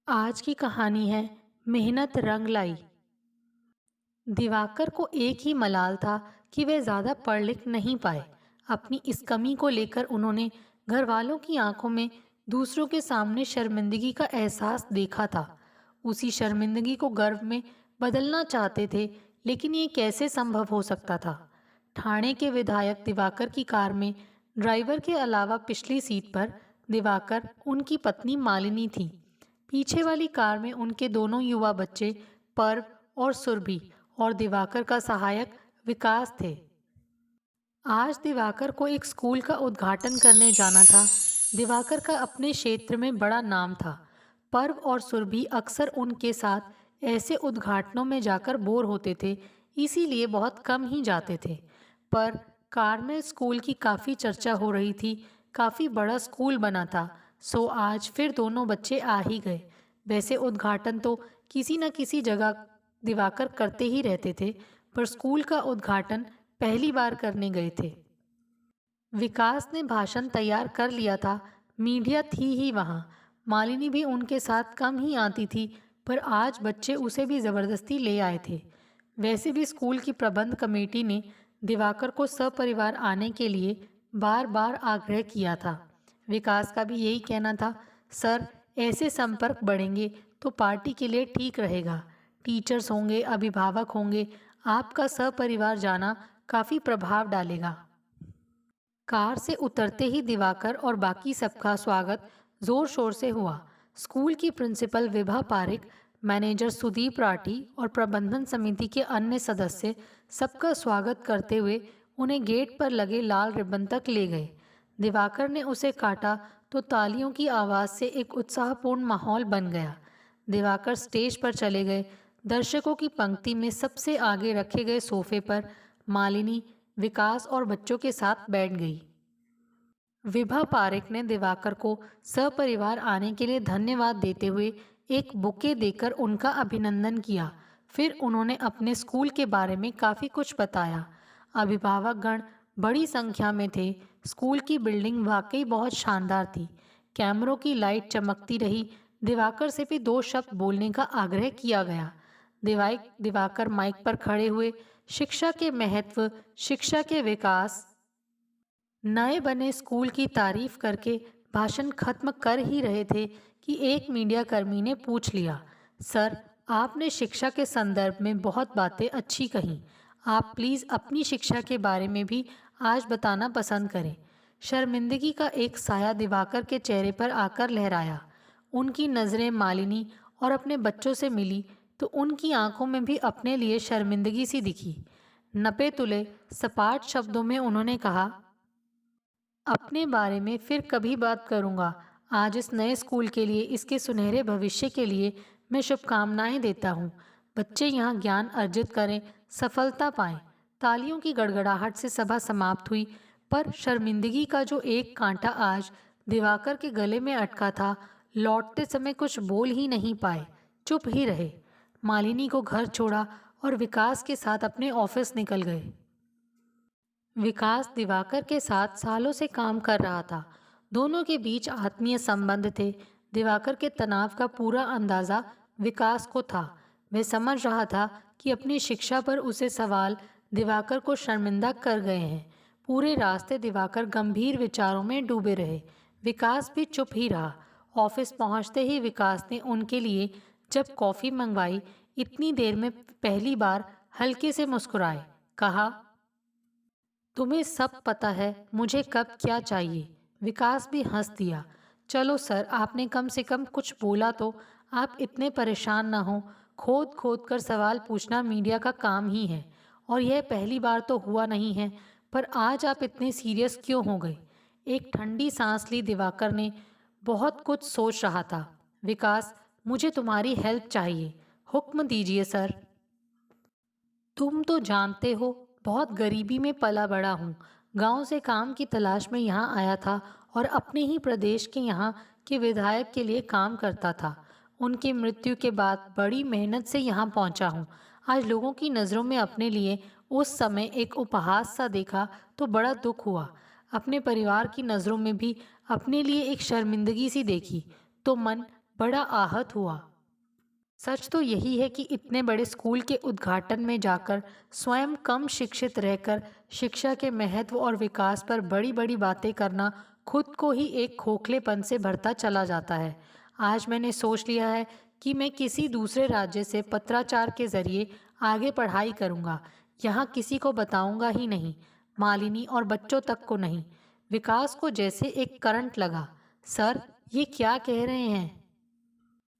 आज की कहानी है मेहनत रंग लाई। दिवाकर को एक ही मलाल था कि वे ज़्यादा पढ़ लिख नहीं पाए। अपनी इस कमी को लेकर उन्होंने घर वालों की आंखों में दूसरों के सामने शर्मिंदगी का एहसास देखा था। उसी शर्मिंदगी को गर्व में बदलना चाहते थे, लेकिन ये कैसे संभव हो सकता था। ठाणे के विधायक दिवाकर की कार में ड्राइवर के अलावा पिछली सीट पर दिवाकर, उनकी पत्नी मालिनी थी। पीछे वाली कार में उनके दोनों युवा बच्चे पर्व और सुरभि और दिवाकर का सहायक विकास थे। आज दिवाकर को एक स्कूल का उद्घाटन करने जाना था। दिवाकर का अपने क्षेत्र में बड़ा नाम था। पर्व और सुरभि अक्सर उनके साथ ऐसे उद्घाटनों में जाकर बोर होते थे, इसीलिए बहुत कम ही जाते थे। पर कार में स्कूल की काफ़ी चर्चा हो रही थी। काफ़ी बड़ा स्कूल बना था, सो आज फिर दोनों बच्चे आ ही गए। वैसे उद्घाटन तो किसी न किसी जगह दिवाकर करते ही रहते थे, पर स्कूल का उद्घाटन पहली बार करने गए थे। विकास ने भाषण तैयार कर लिया था। मीडिया थी ही वहाँ। मालिनी भी उनके साथ कम ही आती थी, पर आज बच्चे उसे भी ज़बरदस्ती ले आए थे। वैसे भी स्कूल की प्रबंध कमेटी ने दिवाकर को सपरिवार आने के लिए बार बार आग्रह किया था। विकास का भी यही कहना था, सर, ऐसे संपर्क बढ़ेंगे तो पार्टी के लिए ठीक रहेगा। टीचर्स होंगे, अभिभावक होंगे, आपका सपरिवार जाना काफ़ी प्रभाव डालेगा। कार से उतरते ही दिवाकर और बाकी सबका स्वागत जोर शोर से हुआ। स्कूल की प्रिंसिपल विभा पारिक, मैनेजर सुदीप राठी और प्रबंधन समिति के अन्य सदस्य सबका स्वागत करते हुए उन्हें गेट पर लगे लाल रिबन तक ले गए। दिवाकर ने उसे काटा तो तालियों की आवाज़ से एक उत्साहपूर्ण माहौल बन गया। दिवाकर स्टेज पर चले गए। दर्शकों की पंक्ति में सबसे आगे रखे गए सोफे पर मालिनी, विकास और बच्चों के साथ बैठ गई। विभा पारिक ने दिवाकर को सपरिवार आने के लिए धन्यवाद देते हुए एक बुके देकर उनका अभिनंदन किया। फिर उन्होंने अपने स्कूल के बारे में काफ़ी कुछ बताया। अभिभावकगण बड़ी संख्या में थे। स्कूल की बिल्डिंग वाकई बहुत शानदार थी। कैमरों की लाइट चमकती रही। दिवाकर से भी दो शब्द बोलने का आग्रह किया गया। दिवाकर माइक पर खड़े हुए। शिक्षा के महत्व, शिक्षा के विकास, नए बने स्कूल की तारीफ करके भाषण खत्म कर ही रहे थे कि एक मीडियाकर्मी ने पूछ लिया, सर, आपने शिक्षा के संदर्भ में बहुत बातें अच्छी कहीं। आप प्लीज़ अपनी शिक्षा के बारे में भी आज बताना पसंद करें। शर्मिंदगी का एक साया दिवाकर के चेहरे पर आकर लहराया। उनकी नज़रें मालिनी और अपने बच्चों से मिली तो उनकी आंखों में भी अपने लिए शर्मिंदगी सी दिखी। नपे तुले सपाट शब्दों में उन्होंने कहा, अपने बारे में फिर कभी बात करूंगा। आज इस नए स्कूल के लिए, इसके सुनहरे भविष्य के लिए मैं शुभकामनाएं देता हूँ। बच्चे यहाँ ज्ञान अर्जित करें, सफलता पाएं। तालियों की गड़गड़ाहट से सभा समाप्त हुई, पर शर्मिंदगी का जो एक कांटा आज दिवाकर के गले में अटका था, लौटते समय कुछ बोल ही नहीं पाए, चुप ही रहे। मालिनी को घर छोड़ा और विकास के साथ अपने ऑफिस निकल गए। विकास दिवाकर के साथ सालों से काम कर रहा था। दोनों के बीच आत्मीय संबंध थे। दिवाकर के तनाव का पूरा अंदाज़ा विकास को था। वह समझ रहा था कि अपनी शिक्षा पर उसे सवाल दिवाकर को शर्मिंदा कर गए हैं। पूरे रास्ते दिवाकर गंभीर विचारों में डूबे रहे। विकास भी चुप ही रहा। ऑफिस पहुंचते ही विकास ने उनके लिए जब कॉफ़ी मंगवाई, इतनी देर में पहली बार हल्के से मुस्कुराए, कहा, तुम्हें सब पता है मुझे कब क्या चाहिए। विकास भी हंस दिया। चलो सर, आपने कम से कम कुछ बोला तो। आप इतने परेशान ना हो। खोद खोद कर सवाल पूछना मीडिया का काम ही है, और यह पहली बार तो हुआ नहीं है। पर आज आप इतने सीरियस क्यों हो गए? एक ठंडी सांस ली दिवाकर ने। बहुत कुछ सोच रहा था। विकास, मुझे तुम्हारी हेल्प चाहिए। हुक्म दीजिए सर। तुम तो जानते हो, बहुत गरीबी में पला बड़ा हूँ। गांव से काम की तलाश में यहाँ आया था और अपने ही प्रदेश के यहाँ के विधायक के लिए काम करता था। उनकी मृत्यु के बाद बड़ी मेहनत से यहाँ पहुँचा हूँ। आज लोगों की नज़रों में अपने लिए उस समय एक उपहास सा देखा तो बड़ा दुख हुआ। अपने परिवार की नज़रों में भी अपने लिए एक शर्मिंदगी सी देखी तो मन बड़ा आहत हुआ। सच तो यही है कि इतने बड़े स्कूल के उद्घाटन में जाकर स्वयं कम शिक्षित रहकर शिक्षा के महत्व और विकास पर बड़ी बड़ी बातें करना खुद को ही एक खोखलेपन से भरता चला जाता है। आज मैंने सोच लिया है कि मैं किसी दूसरे राज्य से पत्राचार के जरिए आगे पढ़ाई करूंगा। यहाँ किसी को बताऊंगा ही नहीं, मालिनी और बच्चों तक को नहीं। विकास को जैसे एक करंट लगा। सर, ये क्या कह रहे हैं?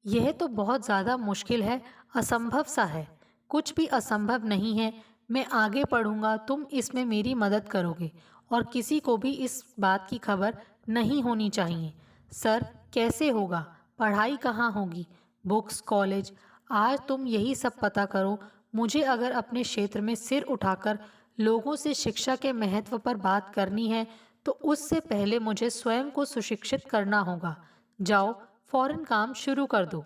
यह तो बहुत ज़्यादा मुश्किल है, असंभव सा है। कुछ भी असंभव नहीं है। मैं आगे पढ़ूंगा, तुम इसमें मेरी मदद करोगे और किसी को भी इस बात की खबर नहीं होनी चाहिए। सर, कैसे होगा? पढ़ाई कहाँ होगी? Books, college? आज तुम यही सब पता करो। मुझे अगर अपने क्षेत्र में सिर उठाकर लोगों से शिक्षा के महत्व पर बात करनी है तो उससे पहले मुझे स्वयं को सुशिक्षित करना होगा। जाओ, फौरन काम शुरू कर दो।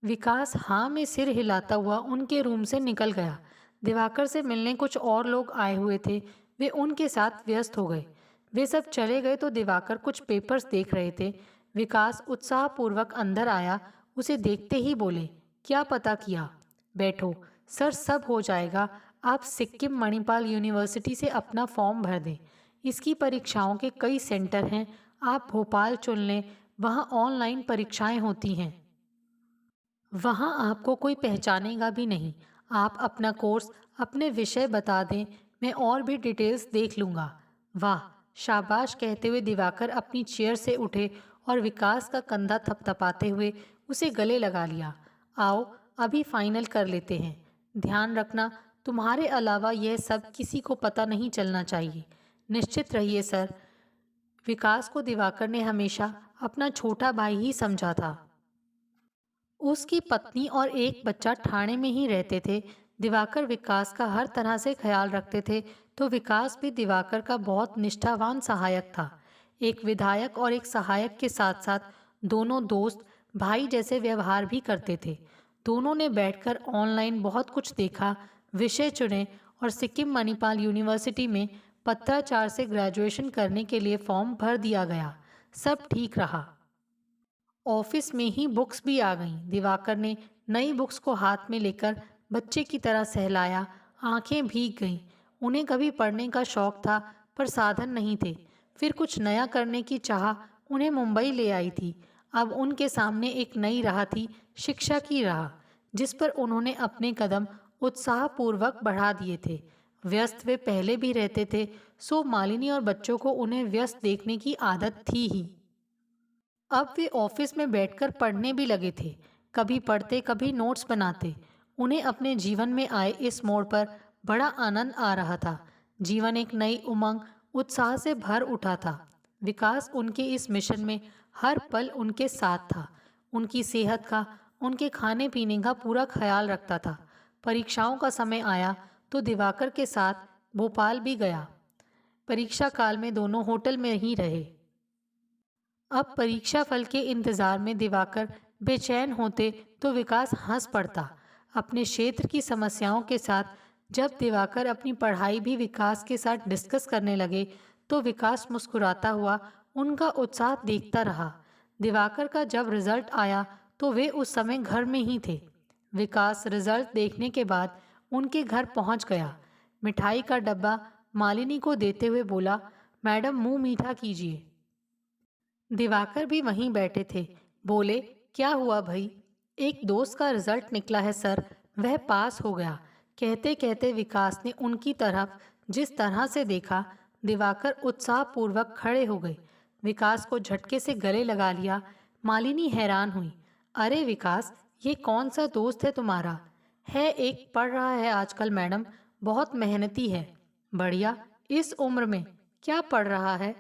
विकास हाँ में सिर हिलाता हुआ उनके रूम से निकल गया। दिवाकर से मिलने कुछ और लोग आए हुए थे, वे उनके साथ व्यस्त हो गए। वे सब चले गए तो दिवाकर कुछ पेपर्स देख रहे थे। विकास उत्साहपूर्वक अंदर आया, उसे देखते ही बोले, क्या पता किया? बैठो सर, सब हो जाएगा। आप सिक्किम मणिपाल यूनिवर्सिटी से अपना फॉर्म भर दें। इसकी परीक्षाओं के कई सेंटर हैं, आप भोपाल चुन लें। वहाँ ऑनलाइन परीक्षाएं होती हैं। वहाँ आपको कोई पहचानेगा भी नहीं। आप अपना कोर्स, अपने विषय बता दें, मैं और भी डिटेल्स देख लूँगा। वाह, शाबाश कहते हुए दिवाकर अपनी चेयर से उठे और विकास का कंधा थपथपाते हुए उसे गले लगा लिया। आओ, अभी फाइनल कर लेते हैं। ध्यान रखना, तुम्हारे अलावा यह सब किसी को पता नहीं चलना चाहिए। निश्चित रहिए सर। विकास को दिवाकर ने हमेशा अपना छोटा भाई ही समझा था। उसकी पत्नी और एक बच्चा ठाणे में ही रहते थे। दिवाकर विकास का हर तरह से ख्याल रखते थे, तो विकास भी दिवाकर का बहुत निष्ठावान सहायक था। एक विधायक और एक सहायक के साथ साथ दोनों दोस्त भाई जैसे व्यवहार भी करते थे। दोनों ने बैठकर ऑनलाइन बहुत कुछ देखा, विषय चुने और सिक्किम मणिपाल यूनिवर्सिटी में पत्राचार से ग्रेजुएशन करने के लिए फॉर्म भर दिया गया। सब ठीक रहा। ऑफिस में ही बुक्स भी आ गईं। दिवाकर ने नई बुक्स को हाथ में लेकर बच्चे की तरह सहलाया। आंखें भीग गईं। उन्हें कभी पढ़ने का शौक था, पर साधन नहीं थे। फिर कुछ नया करने की चाह उन्हें मुंबई ले आई थी। अब उनके सामने एक नई राह थी, शिक्षा की राह, जिस पर उन्होंने अपने कदम उत्साहपूर्वक बढ़ा दिए थे। व्यस्त वे पहले भी रहते थे, सो मालिनी और बच्चों को उन्हें व्यस्त देखने की आदत थी ही। अब वे ऑफिस में बैठकर पढ़ने भी लगे थे। कभी पढ़ते, कभी नोट्स बनाते। उन्हें अपने जीवन में आए इस मोड़ पर बड़ा आनंद आ रहा था। जीवन एक नई उमंग, उत्साह से भर उठा था। विकास उनके इस मिशन में हर पल उनके साथ था। उनकी सेहत का, उनके खाने पीने का पूरा ख्याल रखता था। परीक्षाओं का समय आया तो दिवाकर के साथ भोपाल भी गया। परीक्षा काल में दोनों होटल में ही रहे। अब परीक्षा फल के इंतजार में दिवाकर बेचैन होते तो विकास हंस पड़ता। अपने क्षेत्र की समस्याओं के साथ जब दिवाकर अपनी पढ़ाई भी विकास के साथ डिस्कस करने लगे तो विकास मुस्कुराता हुआ उनका उत्साह देखता रहा। दिवाकर का जब रिजल्ट आया तो वे उस समय घर में ही थे। विकास रिजल्ट देखने के बाद उनके घर पहुंच गया। मिठाई का डब्बा मालिनी को देते हुए बोला, मैडम मुंह मीठा कीजिए। दिवाकर भी वहीं बैठे थे। बोले, क्या हुआ भाई? एक दोस्त का रिजल्ट निकला है सर, वह पास हो गया। कहते कहते विकास ने उनकी तरफ जिस तरह से देखा, दिवाकर उत्साहपूर्वक खड़े हो गए। विकास को झटके से गले लगा लिया। मालिनी हैरान हुई। अरे विकास, ये कौन सा दोस्त है तुम्हारा? है एक, पढ़ रहा है आजकल मैडम, बहुत मेहनती है। बढ़िया, इस उम्र में क्या पढ़ रहा है?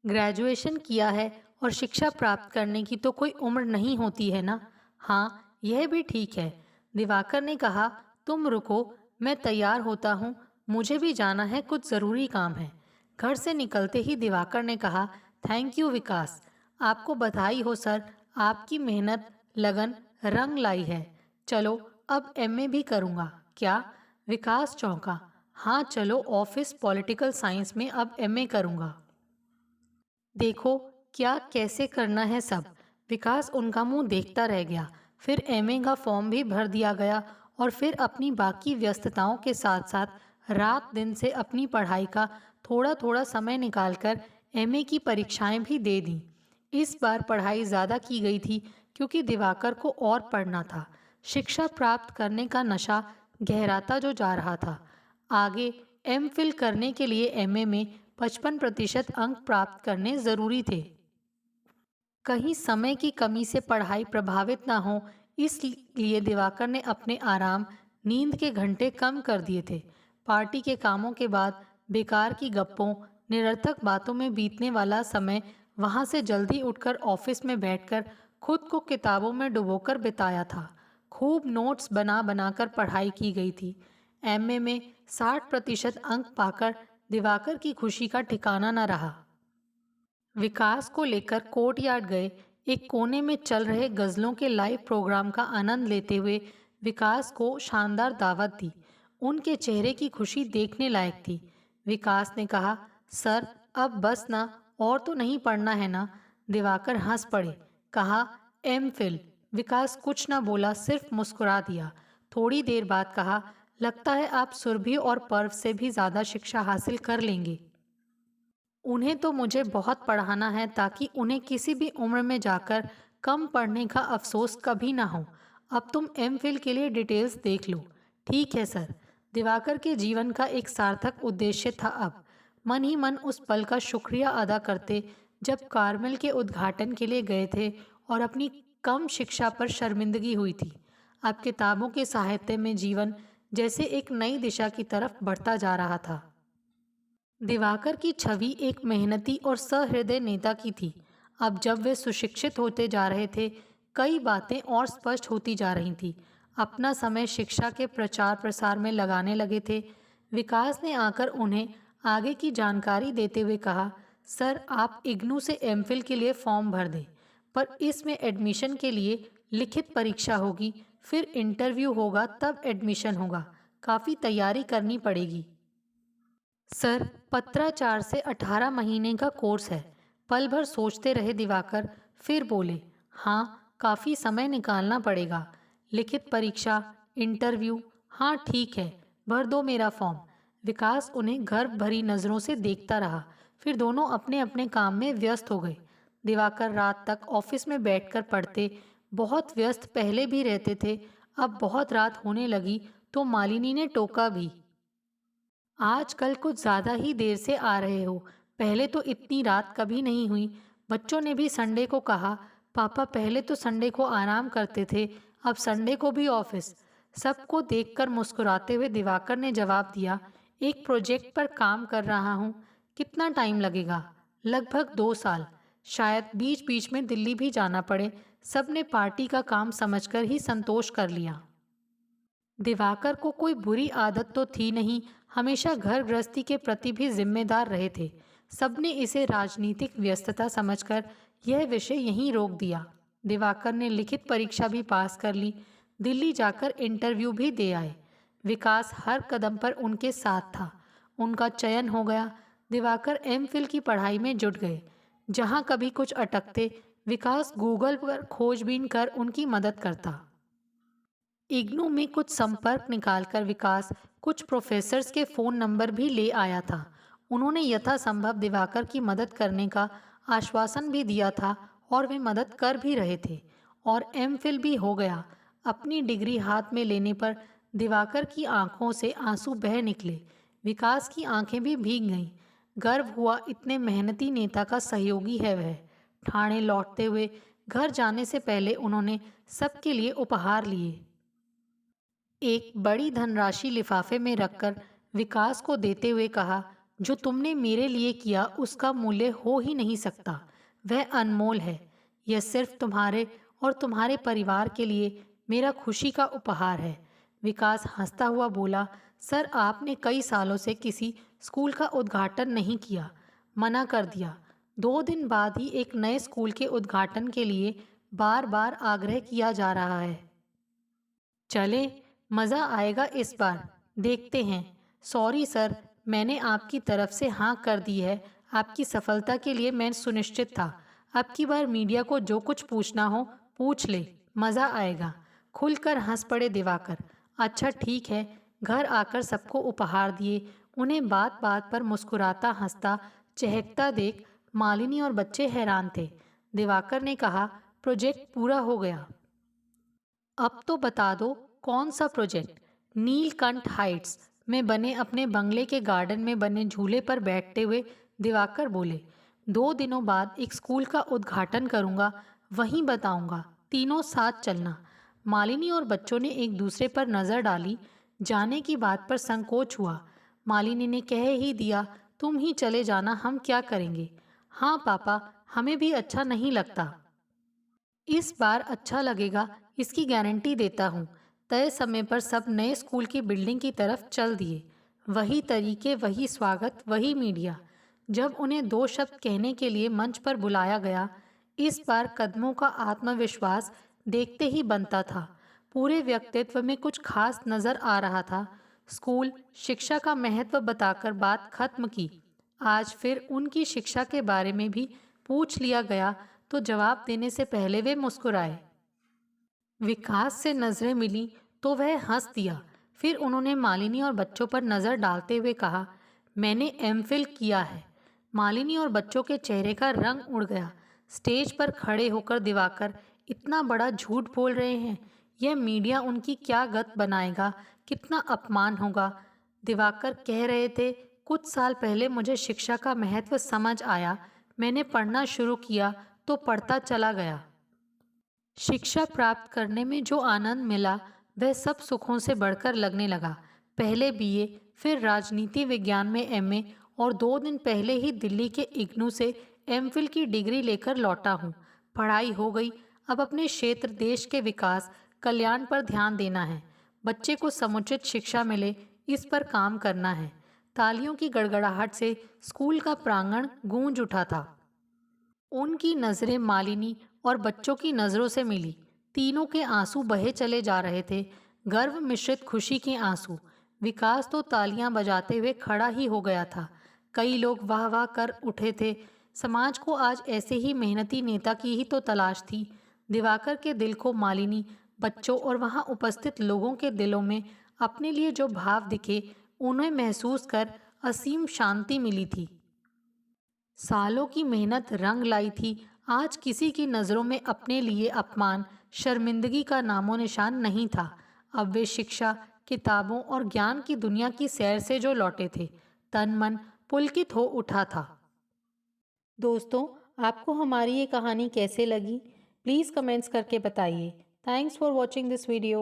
ग्रेजुएशन किया है, और शिक्षा प्राप्त करने की तो कोई उम्र नहीं होती है ना। हाँ, यह भी ठीक है। दिवाकर ने कहा, तुम रुको, मैं तैयार होता हूँ, मुझे भी जाना है, कुछ ज़रूरी काम है। घर से निकलते ही दिवाकर ने कहा, थैंक यू विकास, आपको बधाई हो सर, आपकी मेहनत लगन रंग लाई है। चलो, अब एमए भी करूँगा क्या? विकास चौंका। हाँ चलो, ऑफिस पॉलिटिकल साइंस में अब एमए करूँगा। देखो क्या कैसे करना है सब। विकास उनका मुंह देखता रह गया। फिर एमए का फॉर्म भी भर दिया गया और फिर अपनी बाकी व्यस्तताओं के साथ साथ रात दिन से अपनी पढ़ाई का थोड़ा थोड़ा समय निकालकर एमए की परीक्षाएं भी दे दी। इस बार पढ़ाई ज़्यादा की गई थी क्योंकि दिवाकर को और पढ़ना था। शिक्षा प्राप्त करने का नशा गहराता जो जा रहा था। आगे एमफिल करने के लिए एमए में 55% अंक प्राप्त करने ज़रूरी थे। कहीं समय की कमी से पढ़ाई प्रभावित ना हो, इसलिए दिवाकर ने अपने आराम नींद के घंटे कम कर दिए थे। पार्टी के कामों के बाद बेकार की गप्पों निरर्थक बातों में बीतने वाला समय वहां से जल्दी उठकर ऑफिस में बैठकर खुद को किताबों में डुबोकर बिताया था। खूब नोट्स बना बनाकर पढ़ाई की गई थी। एमए में 60% अंक पाकर दिवाकर की खुशी का ठिकाना न रहा। विकास को लेकर कोर्टयार्ड गए। एक कोने में चल रहे गजलों के लाइव प्रोग्राम का आनंद लेते हुए विकास को शानदार दावत दी। उनके चेहरे की खुशी देखने लायक थी। विकास ने कहा, सर अब बस ना, और तो नहीं पढ़ना है ना? दिवाकर हंस पड़े। कहा, एम फिल। विकास कुछ न बोला, सिर्फ मुस्कुरा दिया। थोड़ी देर बाद कहा, लगता है आप सुरभि और पर्व से भी ज़्यादा शिक्षा हासिल कर लेंगे। उन्हें तो मुझे बहुत पढ़ाना है ताकि उन्हें किसी भी उम्र में जाकर कम पढ़ने का अफसोस कभी ना हो। अब तुम एमफिल के लिए डिटेल्स देख लो। ठीक है सर। दिवाकर के जीवन का एक सार्थक उद्देश्य था। अब मन ही मन उस पल का शुक्रिया अदा करते जब कार्मेल के उद्घाटन के लिए गए थे और अपनी कम शिक्षा पर शर्मिंदगी हुई थी। अब किताबों के साहित्य में जीवन जैसे एक नई दिशा की तरफ बढ़ता जा रहा था। दिवाकर की छवि एक मेहनती और सहृदय नेता की थी। अब जब वे सुशिक्षित होते जा रहे थे, कई बातें और स्पष्ट होती जा रही थी। अपना समय शिक्षा के प्रचार प्रसार में लगाने लगे थे। विकास ने आकर उन्हें आगे की जानकारी देते हुए कहा, सर आप इग्नू से एमफिल के लिए फॉर्म भर दें, पर इसमें एडमिशन के लिए लिखित परीक्षा होगी, फिर इंटरव्यू होगा, तब एडमिशन होगा। काफ़ी तैयारी करनी पड़ेगी। सर पत्राचार से 18 महीने का कोर्स है। पल भर सोचते रहे दिवाकर, फिर बोले, हाँ काफ़ी समय निकालना पड़ेगा। लिखित परीक्षा, इंटरव्यू, हाँ ठीक है, भर दो मेरा फॉर्म। विकास उन्हें गर्व भरी नज़रों से देखता रहा। फिर दोनों अपने अपने काम में व्यस्त हो गए। दिवाकर रात तक ऑफिस में बैठकर पढ़ते। बहुत व्यस्त पहले भी रहते थे, अब बहुत रात होने लगी तो मालिनी ने टोका भी, आजकल कुछ ज़्यादा ही देर से आ रहे हो। पहले तो इतनी रात कभी नहीं हुई। बच्चों ने भी संडे को कहा, पापा पहले तो संडे को आराम करते थे, अब संडे को भी ऑफिस। सबको देखकर मुस्कुराते हुए दिवाकर ने जवाब दिया, एक प्रोजेक्ट पर काम कर रहा हूँ। कितना टाइम लगेगा? लगभग 2 साल। शायद बीच बीच में दिल्ली भी जाना पड़े। सबने पार्टी का काम समझकर ही संतोष कर लिया। दिवाकर को कोई बुरी आदत तो थी नहीं, हमेशा घर गृहस्थी के प्रति भी जिम्मेदार रहे थे। सबने इसे राजनीतिक व्यस्तता समझकर यह विषय यहीं रोक दिया। दिवाकर ने लिखित परीक्षा भी पास कर ली, दिल्ली जाकर इंटरव्यू भी दे आए। विकास हर कदम पर उनके साथ था। उनका चयन हो गया। दिवाकर एमफिल की पढ़ाई में जुट गए। जहाँ कभी कुछ अटकते, विकास गूगल पर खोजबीन कर उनकी मदद करता। इग्नू में कुछ संपर्क निकालकर विकास कुछ प्रोफेसर्स के फ़ोन नंबर भी ले आया था। उन्होंने यथासंभव दिवाकर की मदद करने का आश्वासन भी दिया था और वे मदद कर भी रहे थे। और एमफिल भी हो गया। अपनी डिग्री हाथ में लेने पर दिवाकर की आंखों से आंसू बह निकले। विकास की आंखें भी भीग गईं। गर्व हुआ, इतने मेहनती नेता का सहयोगी है वह। ठाणे लौटते हुए घर जाने से पहले उन्होंने सबके लिए उपहार लिए। एक बड़ी धनराशि लिफाफे में रखकर विकास को देते हुए कहा, जो तुमने मेरे लिए किया उसका मूल्य हो ही नहीं सकता। वह अनमोल है। यह सिर्फ तुम्हारे और तुम्हारे परिवार के लिए मेरा खुशी का उपहार है। विकास हंसता हुआ बोला, सर आपने कई सालों से किसी स्कूल का उद्घाटन नहीं किया, मना कर दिया। 2 दिन बाद ही एक नए स्कूल के उद्घाटन के लिए बार बार आग्रह किया जा रहा है। चले, मज़ा आएगा इस बार, देखते हैं। सॉरी सर, मैंने आपकी तरफ से हाँ कर दी है। आपकी सफलता के लिए मैं सुनिश्चित था। अब की बार मीडिया को जो कुछ पूछना हो पूछ ले, मज़ा आएगा। खुलकर हंस पड़े दिवाकर। अच्छा ठीक है। घर आकर सबको उपहार दिए। उन्हें बात बात पर मुस्कुराता हंसता चहकता देख मालिनी और बच्चे हैरान थे। दिवाकर ने कहा, प्रोजेक्ट पूरा हो गया। अब तो बता दो कौन सा प्रोजेक्ट। नीलकंठ हाइट्स में बने अपने बंगले के गार्डन में बने झूले पर बैठते हुए दिवाकर बोले, 2 दिनों बाद एक स्कूल का उद्घाटन करूंगा, वहीं बताऊंगा, तीनों साथ चलना। मालिनी और बच्चों ने एक दूसरे पर नजर डाली। जाने की बात पर संकोच हुआ। मालिनी ने कह ही दिया, तुम ही चले जाना, हम क्या करेंगे। हाँ पापा, हमें भी अच्छा नहीं लगता। इस बार अच्छा लगेगा, इसकी गारंटी देता हूँ। तय समय पर सब नए स्कूल की बिल्डिंग की तरफ चल दिए। वही तरीके, वही स्वागत, वही मीडिया। जब उन्हें 2 शब्द कहने के लिए मंच पर बुलाया गया, इस बार कदमों का आत्मविश्वास देखते ही बनता था। पूरे व्यक्तित्व में कुछ खास नजर आ रहा था। स्कूल शिक्षा का महत्व बताकर बात खत्म की। आज फिर उनकी शिक्षा के बारे में भी पूछ लिया गया तो जवाब देने से पहले वे मुस्कुराए। विकास से नजरें मिली तो वह हंस दिया। फिर उन्होंने मालिनी और बच्चों पर नजर डालते हुए कहा, मैंने एमफिल किया है। मालिनी और बच्चों के चेहरे का रंग उड़ गया। स्टेज पर खड़े होकर दिवाकर इतना बड़ा झूठ बोल रहे हैं। यह मीडिया उनकी क्या गत बनाएगा, कितना अपमान होगा। दिवाकर कह रहे थे, कुछ साल पहले मुझे शिक्षा का महत्व समझ आया। मैंने पढ़ना शुरू किया तो पढ़ता चला गया। शिक्षा प्राप्त करने में जो आनंद मिला वह सब सुखों से बढ़कर लगने लगा। पहले बीए, फिर राजनीति विज्ञान में एमए और 2 दिन पहले ही दिल्ली के इग्नू से एमफिल की डिग्री लेकर लौटा हूँ। पढ़ाई हो गई, अब अपने क्षेत्र देश के विकास कल्याण पर ध्यान देना है। बच्चे को समुचित शिक्षा मिले, इस पर काम करना है। तालियों की गड़गड़ाहट से स्कूल का प्रांगण गूंज उठा था। उनकी नजरें मालिनी और बच्चों की नजरों से मिली। तीनों के आंसू बहे चले जा रहे थे, गर्व मिश्रित खुशी के आंसू। विकास तो तालियां बजाते हुए खड़ा ही हो गया था। कई लोग वाह वाह कर उठे थे। समाज को आज ऐसे ही मेहनती नेता की ही तो तलाश थी। दिवाकर के दिल को मालिनी, बच्चों और वहां उपस्थित लोगों के दिलों में अपने लिए जो भाव दिखे, उन्हें महसूस कर असीम शांति मिली थी। सालों की मेहनत रंग लाई थी। आज किसी की नज़रों में अपने लिए अपमान, शर्मिंदगी का नामो निशान नहीं था। अब वे शिक्षा, किताबों और ज्ञान की दुनिया की सैर से जो लौटे थे, तन मन पुलकित हो उठा था। दोस्तों, आपको हमारी ये कहानी कैसे लगी? प्लीज़ कमेंट्स करके बताइए। Thanks for watching this video.